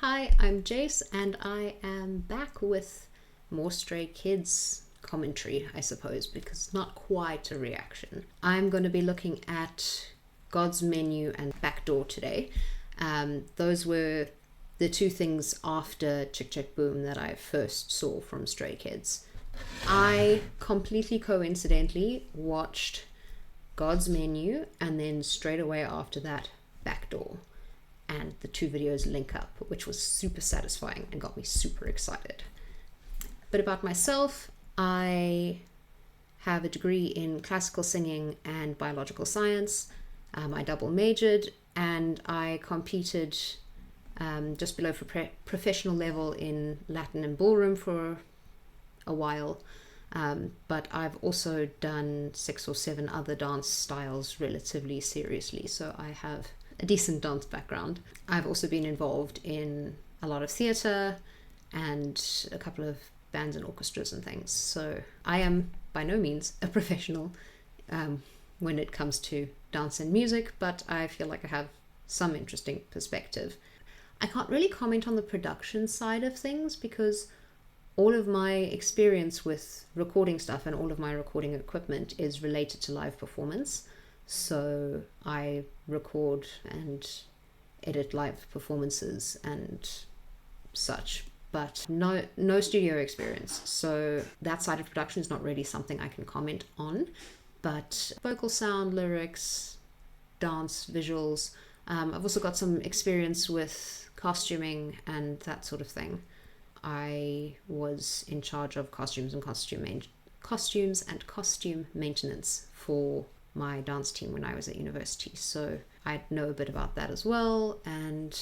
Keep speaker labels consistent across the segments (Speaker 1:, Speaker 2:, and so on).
Speaker 1: Hi, I'm Jace, and I am back with more Stray Kids commentary, I suppose, because it's not quite a reaction. I'm going to be looking at God's Menu and Backdoor today. Those were the two things after Chk Chk Boom that I first saw from Stray Kids. I completely coincidentally watched God's Menu and then straight away after that Backdoor, and the two videos link up, which was super satisfying and got me super excited. But about myself, I have a degree in classical singing and biological science. I double majored, and I competed just below professional level in Latin and ballroom for a while. But I've also done 6 or 7 other dance styles relatively seriously, so I have a decent dance background. I've also been involved in a lot of theatre and a couple of bands and orchestras and things, so I am by no means a professional when it comes to dance and music, but I feel like I have some interesting perspective. I can't really comment on the production side of things because all of my experience with recording stuff and all of my recording equipment is related to live performance. So I record and edit live performances and such, but no studio experience. So that side of production is not really something I can comment on, but vocal sound, lyrics, dance, visuals. I've also got some experience with costuming and that sort of thing. I was in charge of costumes and costume maintenance for my dance team when I was at university, so I know a bit about that as well, and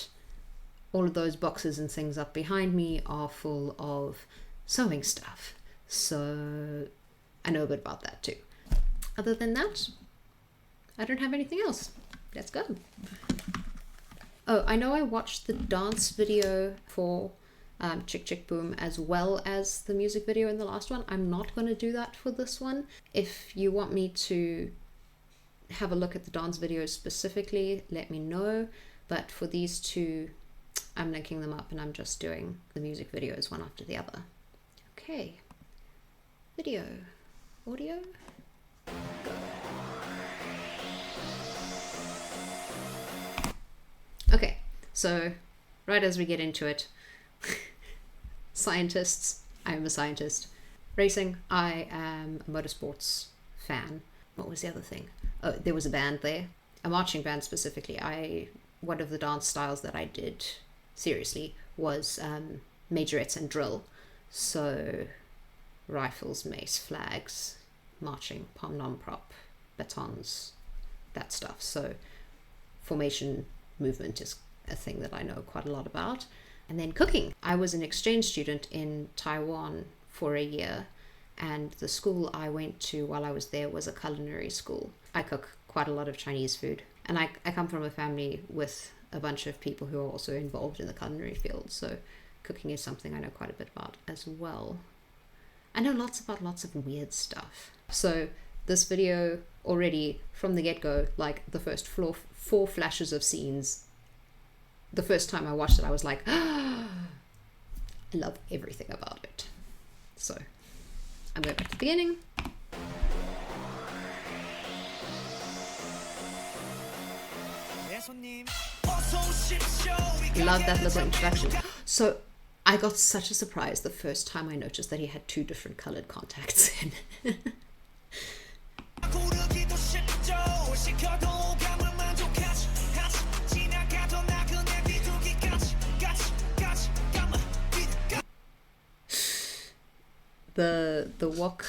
Speaker 1: all of those boxes and things up behind me are full of sewing stuff, so I know a bit about that too. Other than that, I don't have anything else. Let's go. Oh, I know I watched the dance video for Chk Chk Boom as well as the music video in the last one. I'm not going to do that for this one. If you want me to have a look at the dance videos specifically, let me know, but for these two I'm linking them up and I'm just doing the music videos one after the other. Okay, video, audio, go. Okay, so right as we get into it, scientists, I'm a scientist. Racing, I am a motorsports fan. What was the other thing? Oh, there was a band there, a marching band specifically. One of the dance styles that I did seriously was majorettes and drill. So rifles, mace, flags, marching, pom nom prop, batons, that stuff. So formation movement is a thing that I know quite a lot about. And then cooking. I was an exchange student in Taiwan for a year, and the school I went to while I was there was a culinary school. I cook quite a lot of Chinese food, and I come from a family with a bunch of people who are also involved in the culinary field, so cooking is something I know quite a bit about as well. I know lots about lots of weird stuff. So this video already from the get-go, like the first 4 flashes of scenes, the first time I watched it I was like, I love everything about it. So I'm going back to the beginning. Love that little introduction. So I got such a surprise the first time I noticed that he had 2 different colored contacts in. The wok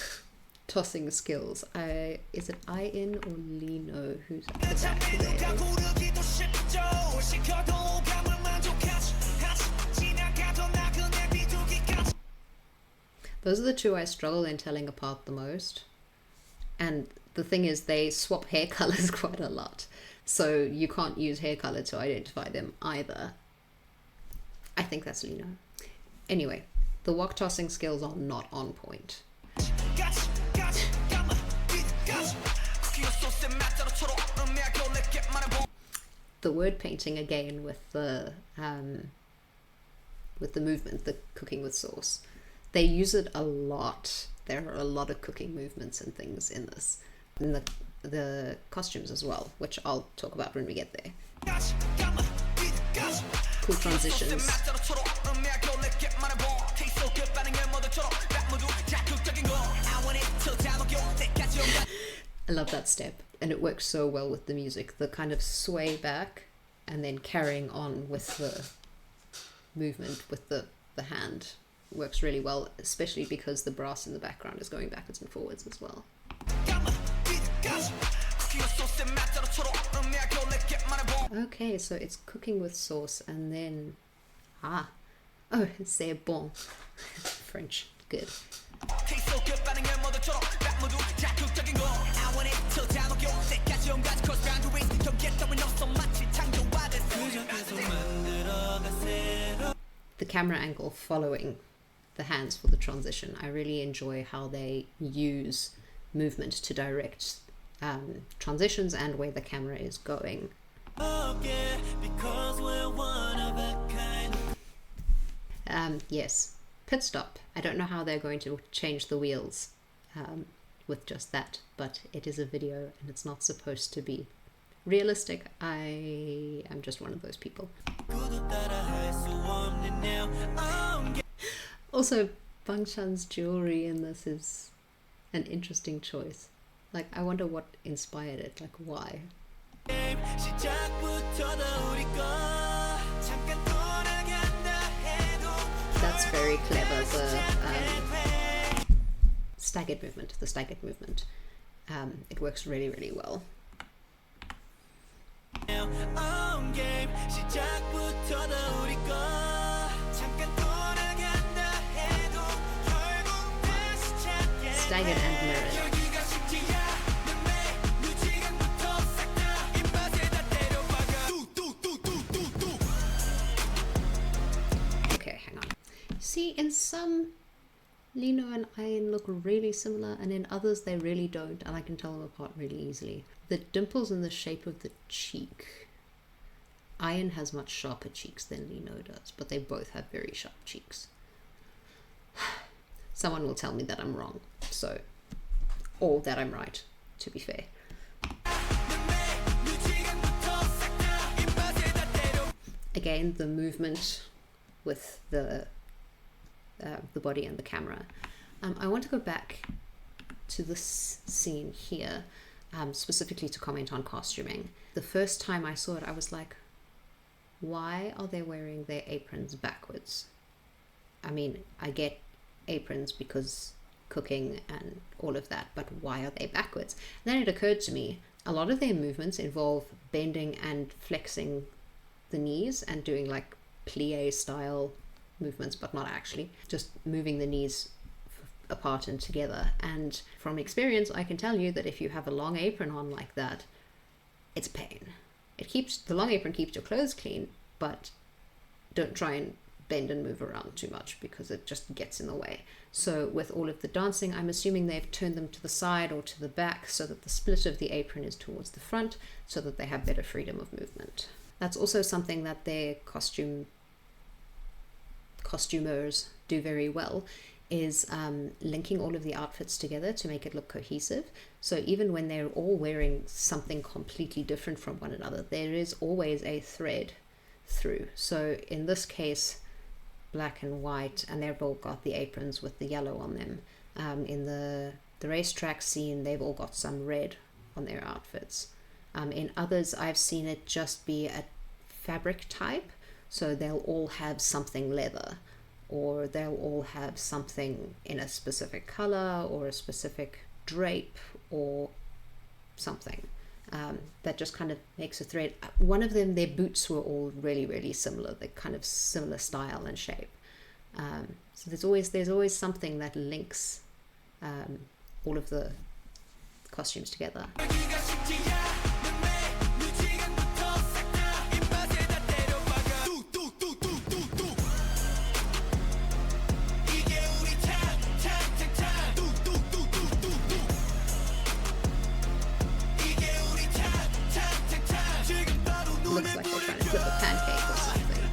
Speaker 1: tossing skills. Is it In or Lino who's at the back there? Those are the 2 I struggle in telling apart the most. And the thing is, they swap hair colors quite a lot, so you can't use hair color to identify them either. I think that's Lino. Anyway, the wok tossing skills are not on point. The word painting again with the with the movement, the cooking with sauce. They use it a lot. There are a lot of cooking movements and things in this, in the costumes as well, which I'll talk about when we get there. Cool transitions. I love that step, and it works so well with the music. The kind of sway back and then carrying on with the movement with the hand works really well, especially because the brass in the background is going backwards and forwards as well. Okay, so it's cooking with sauce, and then c'est bon. French, good. The camera angle following the hands for the transition. I really enjoy how they use movement to direct transitions and where the camera is going. Yes, pit stop. I don't know how they're going to change the wheels with just that, but it is a video and it's not supposed to be realistic. I am just one of those people. Also, Bang Chan's jewelry in this is an interesting choice. Like, I wonder what inspired it, like why. That's very clever, the staggered movement. It works really, really well. Staggered and mirrored. Okay, hang on. See, in some, Lino and Ayin look really similar, and in others they really don't, and I can tell them apart really easily. The dimples in the shape of the cheek. Ayin has much sharper cheeks than Lino does, but they both have very sharp cheeks. Someone will tell me that I'm wrong, so, or that I'm right, to be fair. Again, the movement with the body and the camera. I want to go back to this scene here, specifically to comment on costuming. The first time I saw it, I was like, why are they wearing their aprons backwards? I mean, I get aprons because cooking and all of that, but why are they backwards? And then it occurred to me, a lot of their movements involve bending and flexing the knees and doing like plie style movements, but not actually, just moving the knees apart and together. And from experience, I can tell you that if you have a long apron on like that, it's pain. The long apron keeps your clothes clean, but don't try and bend and move around too much because it just gets in the way. So with all of the dancing, I'm assuming they've turned them to the side or to the back so that the split of the apron is towards the front so that they have better freedom of movement. That's also something that their costumers do very well, is linking all of the outfits together to make it look cohesive. So even when they're all wearing something completely different from one another, there is always a thread through. So in this case, black and white, and they've all got the aprons with the yellow on them. In the racetrack scene, they've all got some red on their outfits. In others, I've seen it just be a fabric type, so they'll all have something leather, or they'll all have something in a specific color or a specific drape or something that just kind of makes a thread. One of them, their boots were all really, really similar. They're kind of similar style and shape. So there's always something that links all of the costumes together. Looks like they're trying to flip a pancake or something.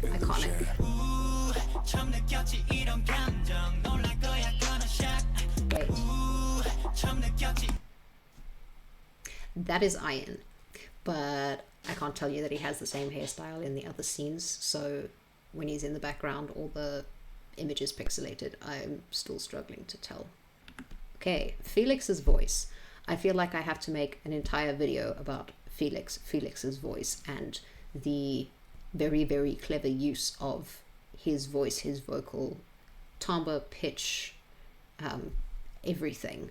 Speaker 1: Iconic. Wait. That is Ian, but I can't tell you that he has the same hairstyle in the other scenes, so when he's in the background all the image is pixelated. I'm still struggling to tell. Okay, Felix's voice. I feel like I have to make an entire video about Felix's voice and the very, very clever use of his voice, his vocal timbre, pitch, everything,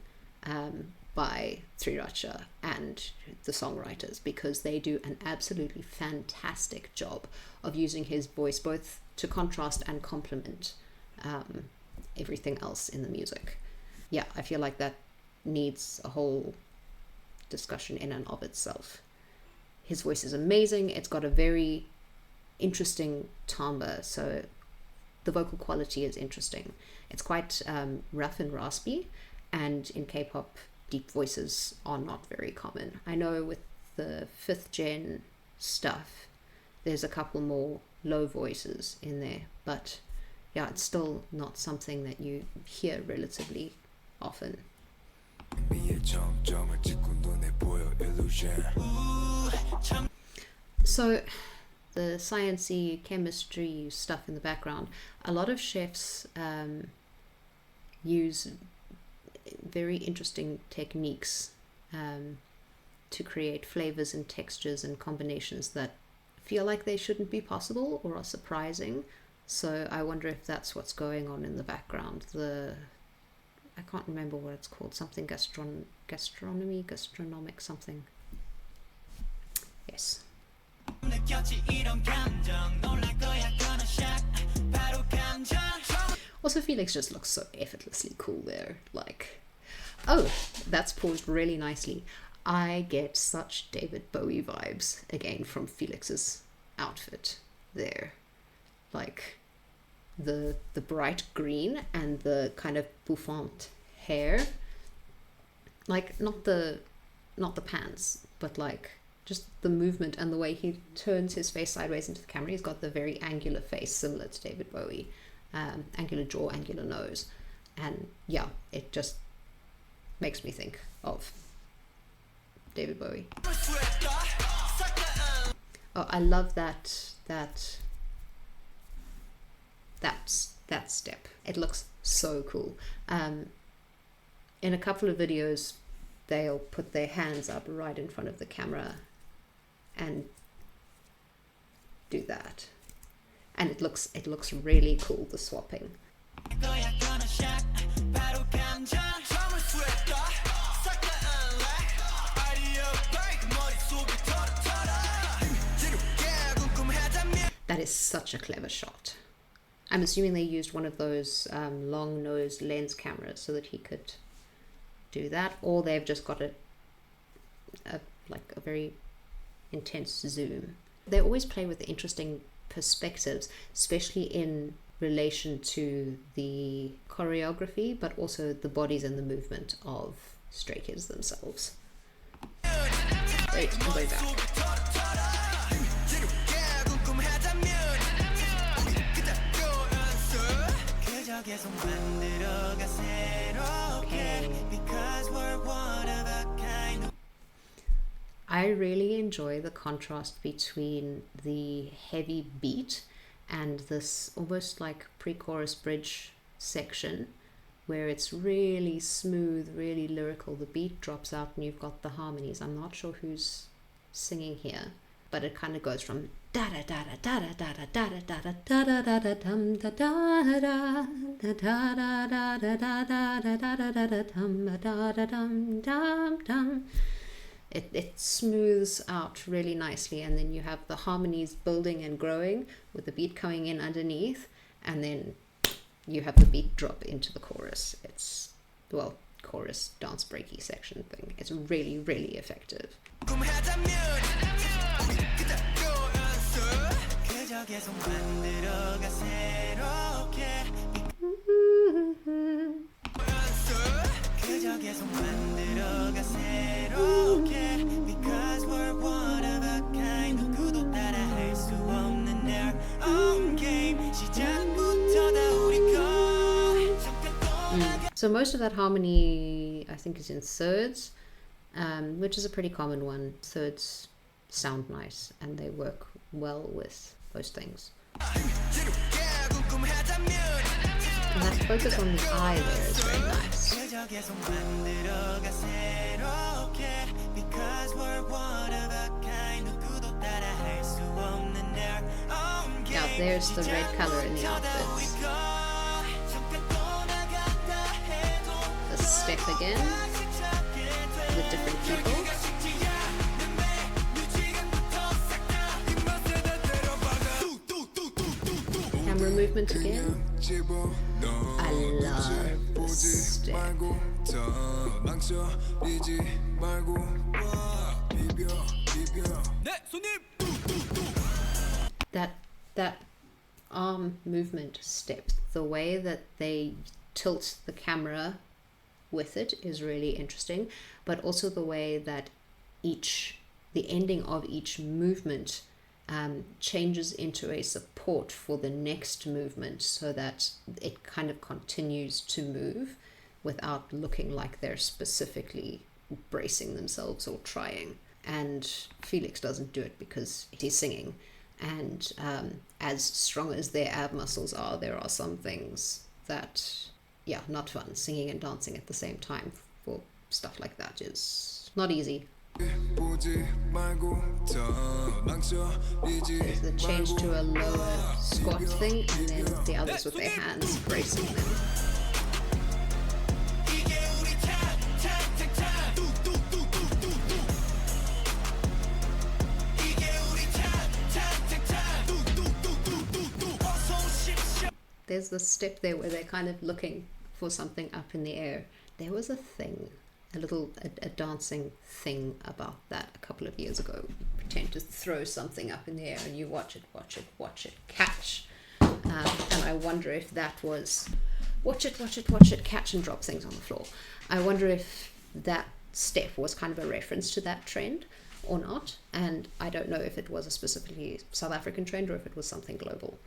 Speaker 1: by Sriracha and the songwriters, because they do an absolutely fantastic job of using his voice both to contrast and complement everything else in the music. Yeah, I feel like that needs a whole discussion in and of itself. His voice is amazing. It's got a very interesting timbre, so the vocal quality is interesting. It's quite rough and raspy, and in K-pop, deep voices are not very common. I know with the 5th gen stuff, there's a couple more low voices in there, but yeah, it's still not something that you hear relatively often. So the sciencey chemistry stuff in the background, a lot of chefs use very interesting techniques to create flavors and textures and combinations that feel like they shouldn't be possible or are surprising. So I wonder if that's what's going on in the background. I can't remember what it's called, something gastronomic something. Yes. Also, Felix just looks so effortlessly cool there. Like, oh, that's paused really nicely. I get such David Bowie vibes again from Felix's outfit there. Like the bright green and the kind of bouffant hair. Like not the pants, but like just the movement and the way he turns his face sideways into the camera. He's got the very angular face similar to David Bowie. Angular jaw, angular nose, and yeah, it just makes me think of David Bowie. Oh, I love that step. It looks so cool. In a couple of videos, they'll put their hands up right in front of the camera and do that. And it looks really cool, the swapping. That is such a clever shot. I'm assuming they used one of those long nose lens cameras so that he could do that, or they've just got a very intense zoom. They always play with interesting perspectives, especially in relation to the choreography, but also the bodies and the movement of Stray Kids themselves. Wait, I'm going back. I really enjoy the contrast between the heavy beat and this almost like pre-chorus bridge section where it's really smooth, really lyrical. The beat drops out and you've got the harmonies. I'm not sure who's singing here, but it kind of goes from da da da da da da da da da da da da da da dum da da da da da da da da da da da da da da dum da da dum dum dum. It smooths out really nicely, and then you have the harmonies building and growing with the beat coming in underneath, and then you have the beat drop into the chorus. It's, well, chorus dance breaky section thing. It's really, really effective. Because we're So most of that harmony, I think, is in thirds, which is a pretty common one. Thirds sound nice and they work well with most things. And that focus on the eye there is very nice. Now there's the red color in the outfits. The step again with different people. Camera movement again. I love this step. That arm movement step, the way that they tilt the camera with it is really interesting, but also the way that the ending of each movement changes into a support for the next movement, so that it kind of continues to move without looking like they're specifically bracing themselves or trying. And Felix doesn't do it because he's singing, and as strong as their ab muscles are, there are some things that, yeah, not fun. Singing and dancing at the same time for stuff like that is not easy. There's the change to a lower squat thing, and then the others with their hands bracing them. There's the step there where they're kind of looking for something up in the air. There was a thing, a dancing thing about that a couple of years ago. You pretend to throw something up in the air and you watch it, catch. And I wonder if that was watch it, catch and drop things on the floor. I wonder if that step was kind of a reference to that trend or not. And I don't know if it was a specifically South African trend or if it was something global.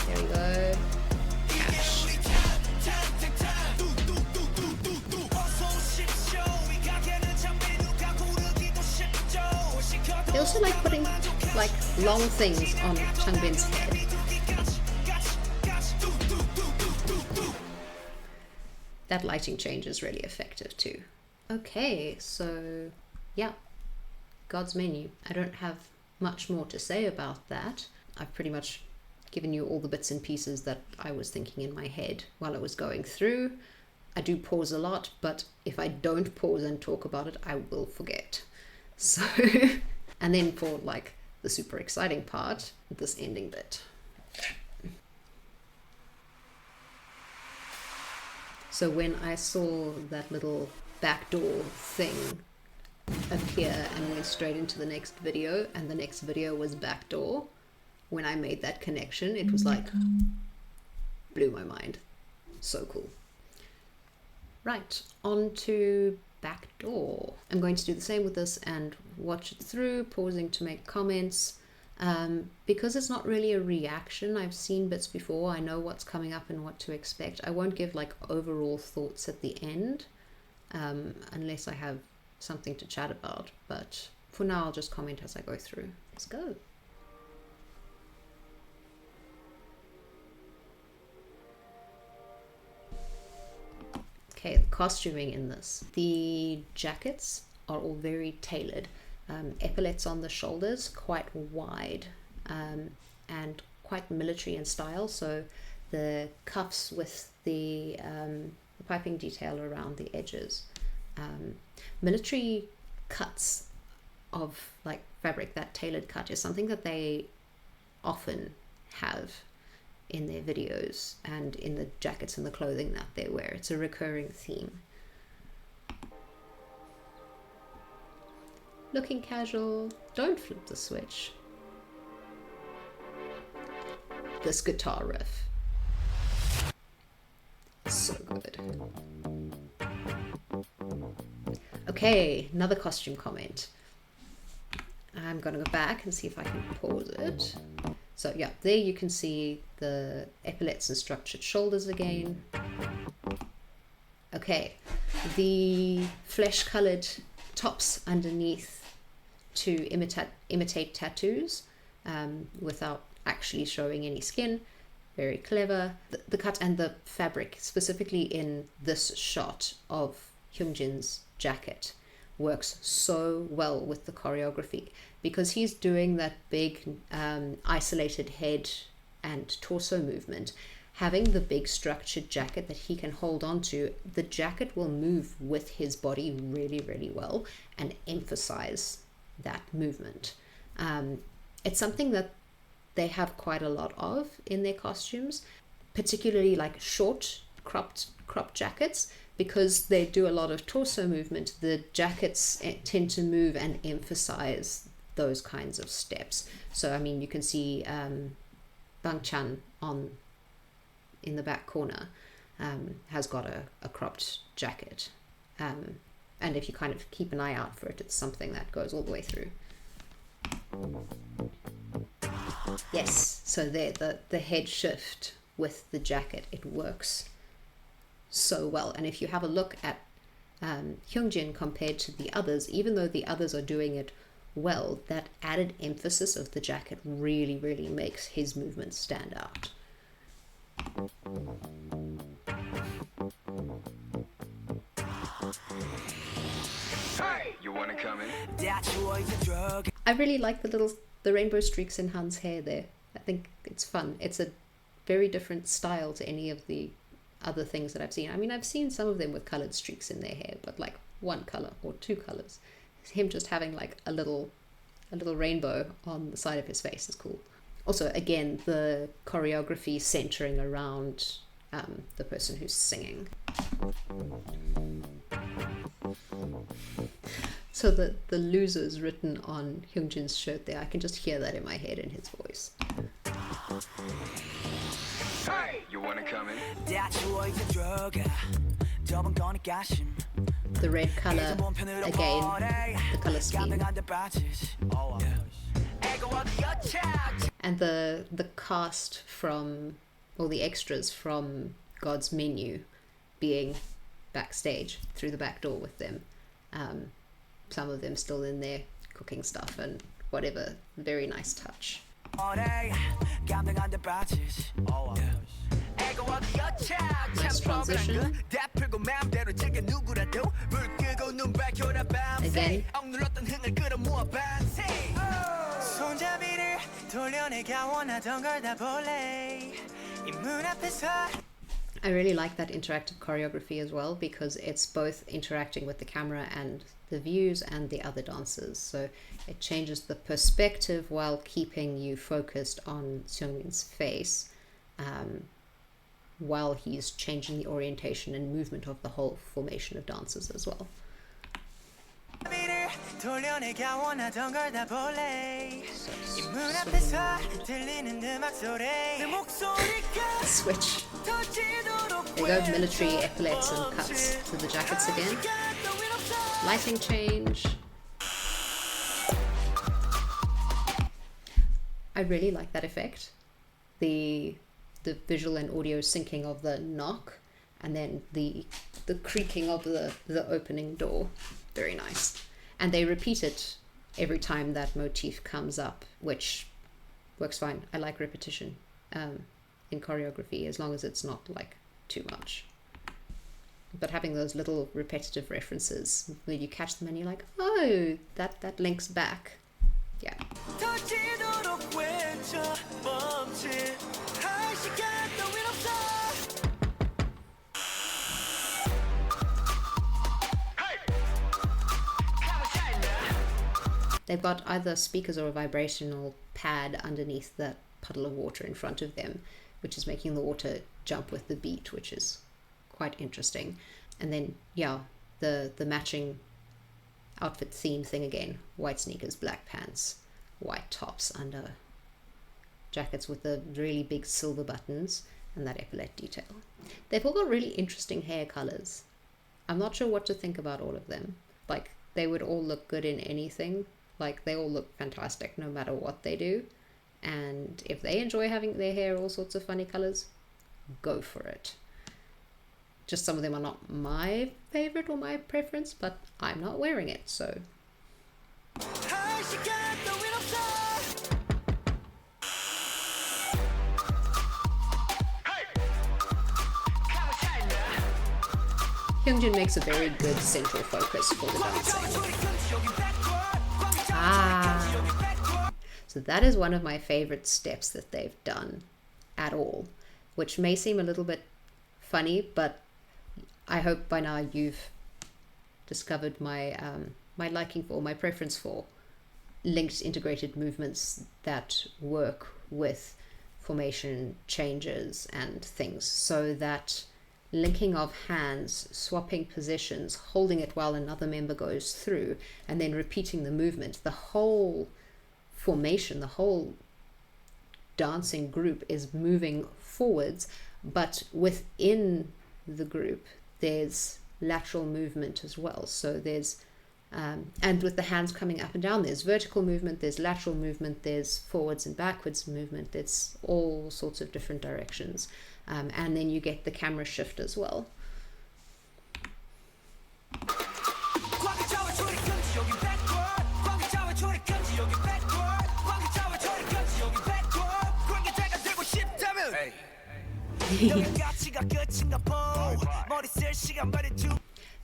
Speaker 1: There we go. Catch. They also like putting like long things on Changbin's head. That lighting change is really effective too. Okay, so yeah, God's Menu. I don't have much more to say about that. I've pretty much given you all the bits and pieces that I was thinking in my head while I was going through. I do pause a lot, but if I don't pause and talk about it, I will forget. So, and then for like the super exciting part, this ending bit. So when I saw that little backdoor thing appear and went straight into the next video, and the next video was backdoor, when I made that connection, it was like, blew my mind. So cool. Right, on to backdoor. I'm going to do the same with this and watch it through, pausing to make comments. Because it's not really a reaction, I've seen bits before, I know what's coming up and what to expect. I won't give like overall thoughts at the end, unless I have something to chat about, but for now I'll just comment as I go through. Let's go. Okay, the costuming in this. The jackets are all very tailored. Epaulets on the shoulders, quite wide, and quite military in style. So the cuffs with the piping detail around the edges. Military cuts of like fabric, that tailored cut is something that they often have in their videos and in the jackets and the clothing that they wear. It's a recurring theme. Looking casual, don't flip the switch. This guitar riff, so good. Okay, another costume comment. I'm gonna go back and see if I can pause it. So yeah, there you can see the epaulets and structured shoulders again. Okay, the flesh-colored tops underneath to imitate tattoos without actually showing any skin. Very clever. The cut and the fabric, specifically in this shot of Hyunjin's jacket, works so well with the choreography because he's doing that big isolated head and torso movement. Having the big structured jacket that he can hold on to, the jacket will move with his body really, really well and emphasize that movement. It's something that they have quite a lot of in their costumes, particularly like short cropped jackets, because they do a lot of torso movement. The jackets tend to move and emphasize those kinds of steps. So I mean, you can see Bang Chan in the back corner has got a cropped jacket, and if you kind of keep an eye out for it, it's something that goes all the way through. Yes, so there, the head shift with the jacket, it works so well. And if you have a look at Hyunjin compared to the others, even though the others are doing it well, that added emphasis of the jacket really, really makes his movements stand out.
Speaker 2: Hey, you wanna come in?
Speaker 1: I really like the rainbow streaks in Han's hair there. I think it's fun. It's a very different style to any of the other things that I've seen. I mean, I've seen some of them with colored streaks in their hair, but like one color or two colors. Him just having like a little rainbow on the side of his face is cool. Also, again, the choreography centering around the person who's singing. So the losers written on Hyunjin's shirt there, I can just hear that in my head in his voice.
Speaker 2: Hey, you wanna come in?
Speaker 1: The red color, again, the color scheme. And the cast from, or the extras from God's Menu being backstage through the back door with them. Some of them still in there cooking stuff and whatever. Very nice touch. Nice transition. Again. I really like that interactive choreography as well, because it's both interacting with the camera and the views and the other dancers. So it changes the perspective while keeping you focused on Seungmin's face, while he's changing the orientation and movement of the whole formation of dancers as well. Switch. There you go, military epaulets and cuts to the jackets again. Lighting change. I really like that effect. The visual and audio syncing of the knock, and then the creaking of the opening door. Very nice. And they repeat it every time that motif comes up, which works fine. I like repetition in choreography, as long as it's not like too much. But having those little repetitive references where you catch them and you're like, oh, that links back. Yeah. They've got either speakers or a vibrational pad underneath that puddle of water in front of them, which is making the water jump with the beat, which is quite interesting. And then, yeah, the matching outfit theme thing again. White sneakers, black pants, white tops under jackets with the really big silver buttons and that epaulette detail. They've all got really interesting hair colors. I'm not sure what to think about all of them. Like, they would all look good in anything. Like, they all look fantastic no matter what they do. and if they enjoy having their hair all sorts of funny colors, go for it. Just some of them are not my favorite or my preference, but I'm not wearing it, so. Hyunjin makes a very good central focus for the dancing. So that is one of my favorite steps that they've done at all, which may seem a little bit funny, but I hope by now you've discovered my my liking for, my preference for linked integrated movements that work with formation changes and things, so that linking of hands, swapping positions, holding it while another member goes through, and then repeating the movement, the whole formation, the whole dancing group is moving forwards, but within the group there's lateral movement as well. So there's and with the hands coming up and down, there's vertical movement, there's lateral movement, there's forwards and backwards movement, there's all sorts of different directions, and then you get the camera shift as well.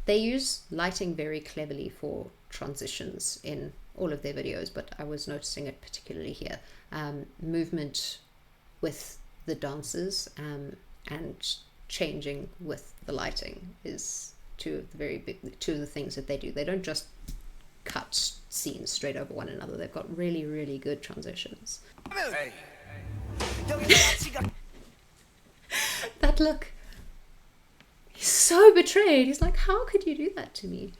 Speaker 1: They use lighting very cleverly for transitions in all of their videos, but I was noticing it particularly here. Movement with the dancers and changing with the lighting is two of the things that they do. They don't just cut scenes straight over one another. They've got really, really good transitions. That look. He's so betrayed. He's like, how could you do that to me?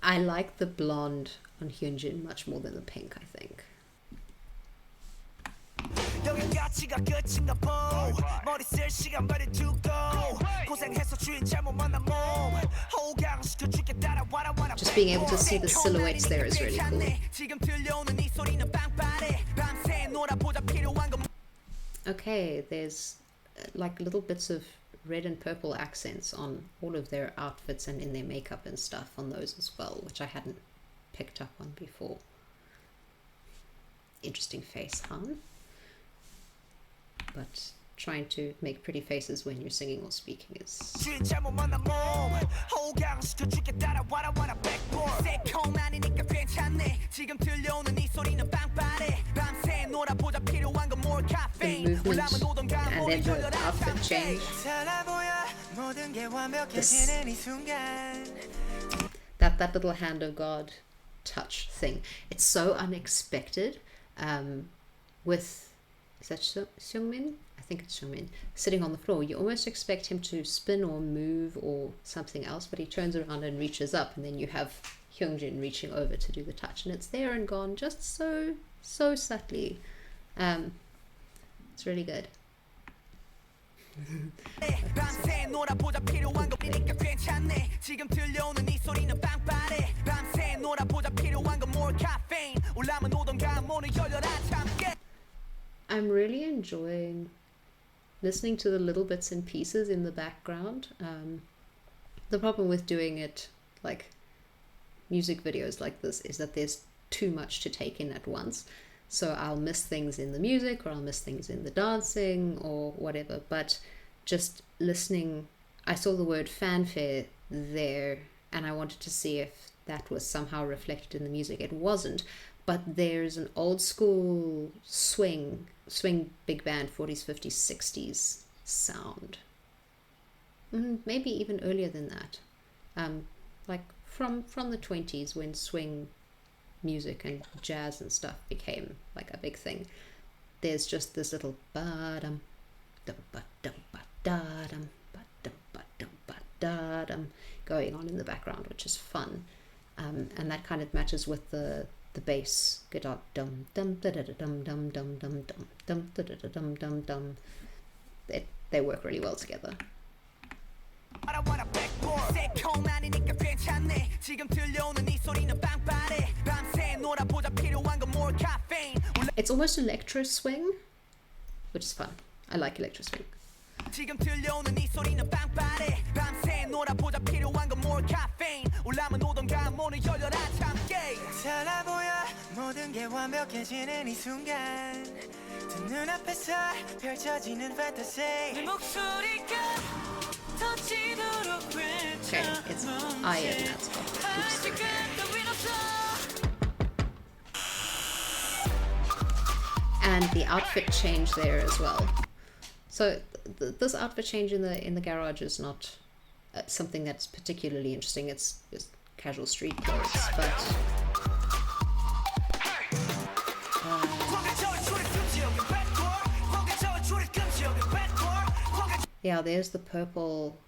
Speaker 1: I like the blonde on Hyunjin much more than the pink, I think. Just being able to see the silhouettes there is really cool. Okay, there's like little bits of red and purple accents on all of their outfits and in their makeup and stuff on those as well, which I hadn't picked up on before. Interesting face, huh? But trying to make pretty faces when you're singing or speaking is... The movement and then the outfit change. That little hand of God touch thing. It's so unexpected. With... Is that Seungmin? I think it's Seungmin. Sitting on the floor. You almost expect him to spin or move or something else, but he turns around and reaches up, and then you have Hyunjin reaching over to do the touch, and it's there and gone just so subtly. It's really good. I'm really enjoying listening to the little bits and pieces in the background. The problem with doing it like music videos like this is that there's too much to take in at once. So I'll miss things in the music, or I'll miss things in the dancing or whatever. But just listening, I saw the word fanfare there, and I wanted to see if that was somehow reflected in the music. It wasn't. But there's an old school swing big band 40s, 50s, 60s sound. Maybe even earlier than that. Like from the 20s, when swing music and jazz and stuff became like a big thing. There's just this little ba-dum, dum-ba-dum, ba-da-dum, ba-dum, ba-dum, ba-da-dum going on in the background, which is fun. And that kind of matches with the bass guitar, dum dum da da dum dum dum dum dum dum da da dum dum dum. They work really well together. It's almost electro swing, which is fun. I like electro swing. Okay, it's iron, that's what. Oops. And the outfit change there as well. So this outfit change in the garage is not something that's particularly interesting. It's casual street clothes, but yeah, there's the purple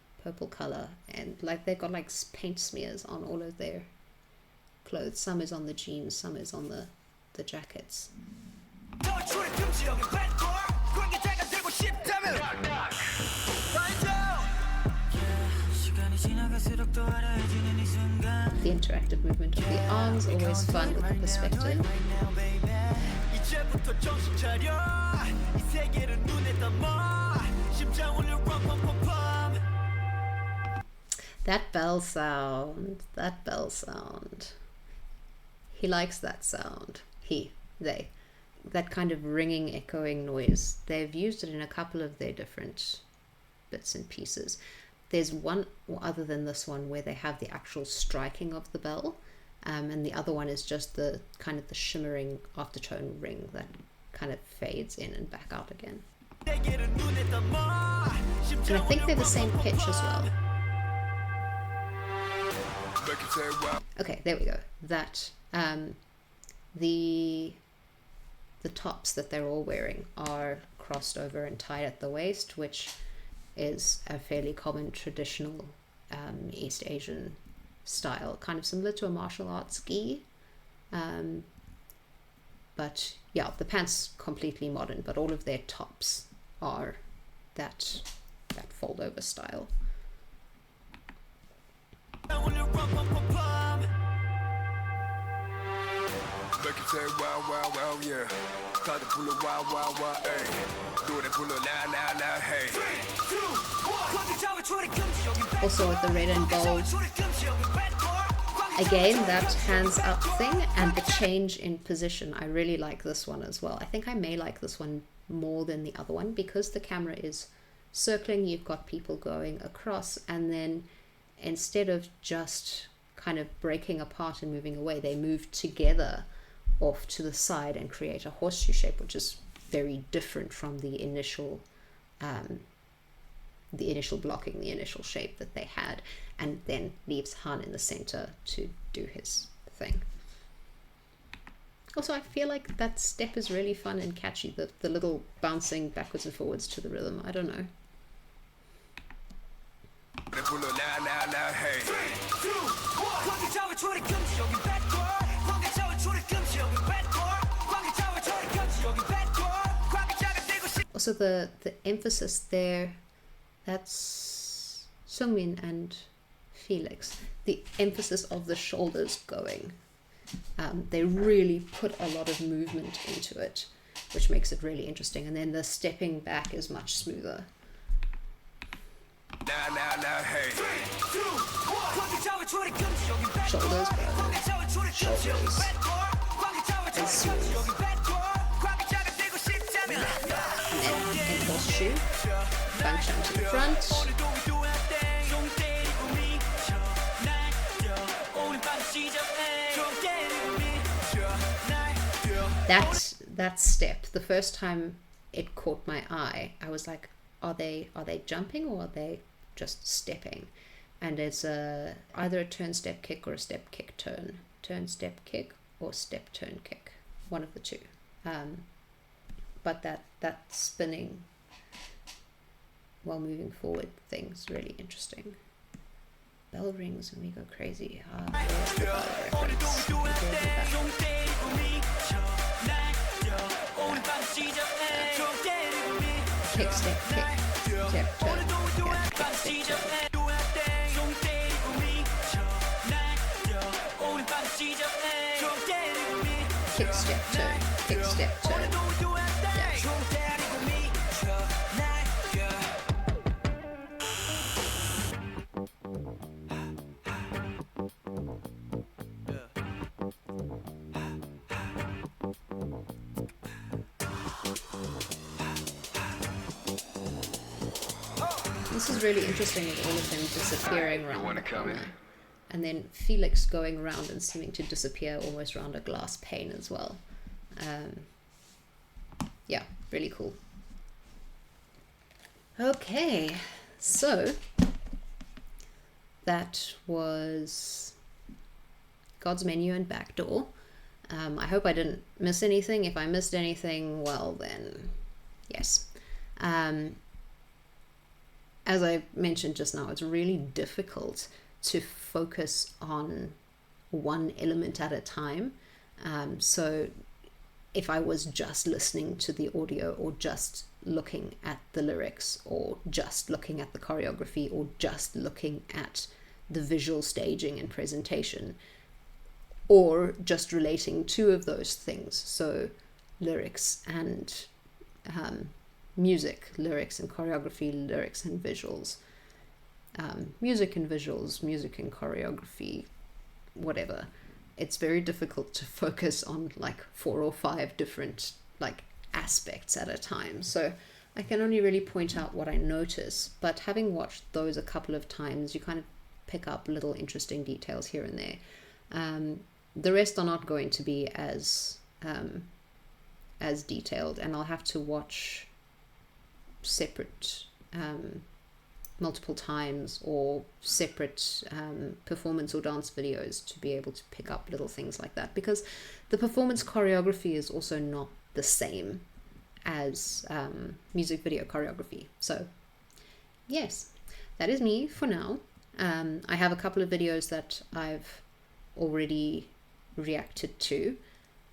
Speaker 1: color, and like they've got like paint smears on all of their clothes. Some is on the jeans, some is on the jackets. The interactive movement of the arms, always fun with the perspective. That bell sound. He likes that sound. They. That kind of ringing, echoing noise. They've used it in a couple of their different bits and pieces. There's one, other than this one, where they have the actual striking of the bell, and the other one is just the kind of the shimmering aftertone ring that kind of fades in and back out again. And I think they're the same pitch as well. Okay, there we go. That the tops that they're all wearing are crossed over and tied at the waist, which is a fairly common traditional East Asian style, kind of similar to a martial arts gi. But yeah, the pants completely modern, but all of their tops are that fold over style. Also with the red and gold, again, that hands up thing and the change in position. I really like this one as well. I think I may like this one more than the other one because the camera is circling. You've got people going across, and then instead of just kind of breaking apart and moving away, they move together off to the side and create a horseshoe shape, which is very different from the initial blocking, the initial shape that they had, and then leaves Han in the center to do his thing. Also, I feel like that step is really fun and catchy, the little bouncing backwards and forwards to the rhythm. I don't know. Also, the emphasis there, that's Sungmin and Felix. The emphasis of the shoulders going. They really put a lot of movement into it, which makes it really interesting. And then the stepping back is much smoother. Shoulders go. Shoulders. And smooth. And then in horseshoe. Function to the front. That step, the first time it caught my eye, I was like, are they jumping or are they just stepping? And it's either a turn step kick or a step kick turn. Turn step kick or step turn kick. One of the two. But that spinning while moving forward thing's really interesting. Bell rings and we go crazy. Kick, step, kick, step, turn, yeah, kick, step, turn. This is really interesting with all of them disappearing around
Speaker 2: wanna
Speaker 1: the
Speaker 2: come in?
Speaker 1: corner. And then Felix going around and seeming to disappear almost around a glass pane as well. Yeah, really cool. Okay, so that was God's Menu and Backdoor. I hope I didn't miss anything. If I missed anything, well then, yes. As I mentioned just now, it's really difficult to focus on one element at a time. So if I was just listening to the audio or just looking at the lyrics or just looking at the choreography or just looking at the visual staging and presentation, or just relating two of those things, so lyrics and music, lyrics and choreography, lyrics and visuals, music and visuals, music and choreography, whatever. It's very difficult to focus on like 4 or 5 different like aspects at a time. So I can only really point out what I notice, but having watched those a couple of times, you kind of pick up little interesting details here and there. The rest are not going to be as detailed, and I'll have to watch separate multiple times or separate performance or dance videos to be able to pick up little things like that, because the performance choreography is also not the same as music video choreography. So yes, that is me for now. I have a couple of videos that I've already reacted to,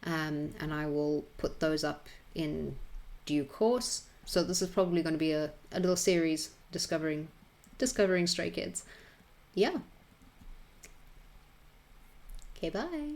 Speaker 1: and I will put those up in due course. So this is probably going to be a little series discovering Stray Kids. Yeah. Okay, bye.